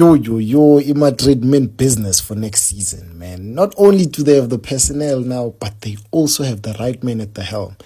Madrid mean business for next season, man. Not only do they have the personnel now, but they also have the right man at the helm.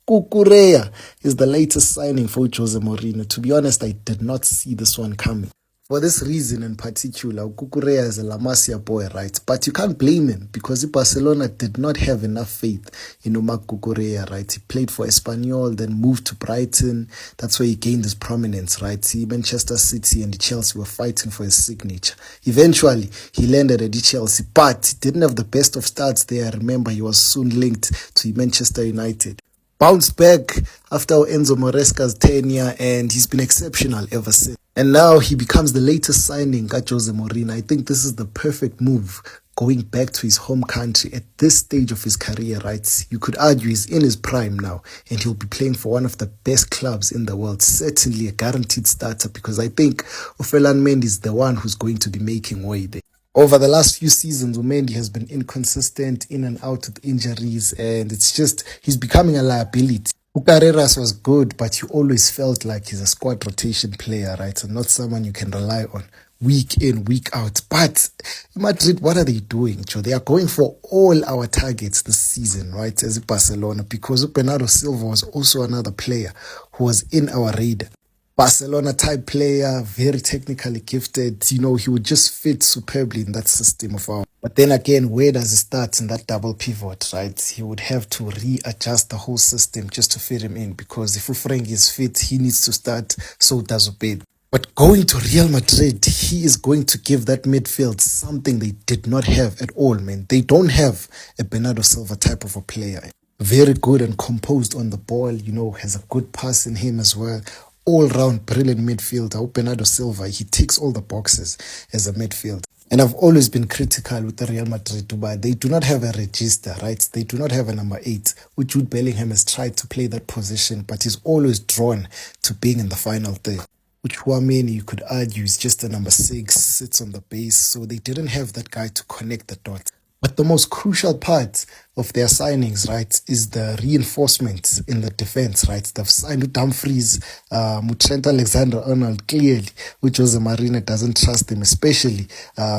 Cucurella is the latest signing for Jose Mourinho. To be honest, I did not see this one coming. For this reason in particular, Cucurella is a La Masia boy, right? But you can't blame him because Barcelona did not have enough faith in Omar Cucurella, right? He played for Espanyol, then moved to Brighton. That's where he gained his prominence, right? See, Manchester City and Chelsea were fighting for his signature. Eventually, he landed at Chelsea, but he didn't have the best of starts there. I remember he was soon linked to Manchester United. Bounced back after Enzo Moresca's tenure, and he's been exceptional ever since. And now he becomes the latest signing at Jose Mourinho. I think this is the perfect move going back to his home country at this stage of his career, right? You could argue he's in his prime now, and he'll be playing for one of the best clubs in the world. Certainly a guaranteed starter because I think Ofelan Mendy is the one who's going to be making way there. Over the last few seasons, Mendy has been inconsistent, in and out with injuries, and it's just, he's becoming a liability. Carreras was good, but you always felt like he's a squad rotation player, right? And not someone you can rely on week in, week out. But Madrid, what are they doing, Joe? They are going for all our targets this season, right, as Barcelona, because Bernardo Silva was also another player who was in our radar. Barcelona type player, very technically gifted. You know, he would just fit superbly in that system of ours. But then again, where does he start in that double pivot, right? He would have to readjust the whole system just to fit him in because if Frank is fit, he needs to start, so does Obed. But going to Real Madrid, he is going to give that midfield something they did not have at all, man. They don't have a Bernardo Silva type of a player. Very good and composed on the ball, you know, has a good pass in him as well. All-round brilliant midfielder. Bernardo Silva, he ticks all the boxes as a midfielder. And I've always been critical with the Real Madrid Dubai. They do not have a register, right? They do not have a number 8, which Jude Bellingham has tried to play that position, but he's always drawn to being in the final third. Which Chouameni, you could argue, is just a number 6, sits on the base, so they didn't have that guy to connect the dots. But the most crucial part of their signings, right, is the reinforcements in the defense, right? They've signed Dumfries, Trent Alexander-Arnold, clearly, which Jose Mourinho doesn't trust him, especially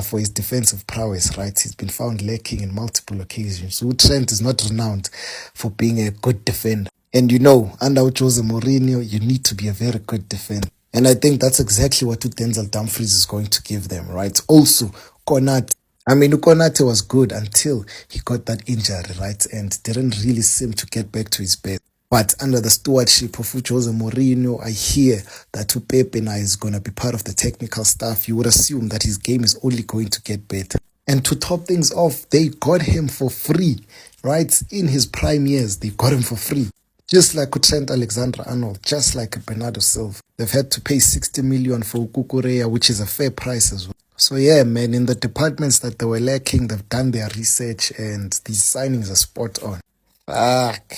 for his defensive prowess, right? He's been found lacking in multiple occasions. So Trent is not renowned for being a good defender. And you know, under Jose Mourinho, you need to be a very good defender. And I think that's exactly what Denzel Dumfries is going to give them, right? Also, Konate. Konate was good until he got that injury, right? And didn't really seem to get back to his best. But under the stewardship of Jose Mourinho, I hear that Pepe now is going to be part of the technical staff. You would assume that his game is only going to get better. And to top things off, they got him for free, right? In his prime years, they got him for free. Just like Trent Alexander-Arnold, just like Bernardo Silva. They've had to pay 60 million for Cucurella, which is a fair price as well. So yeah, man, in the departments that they were lacking, they've done their research and these signings are spot on. Fuck.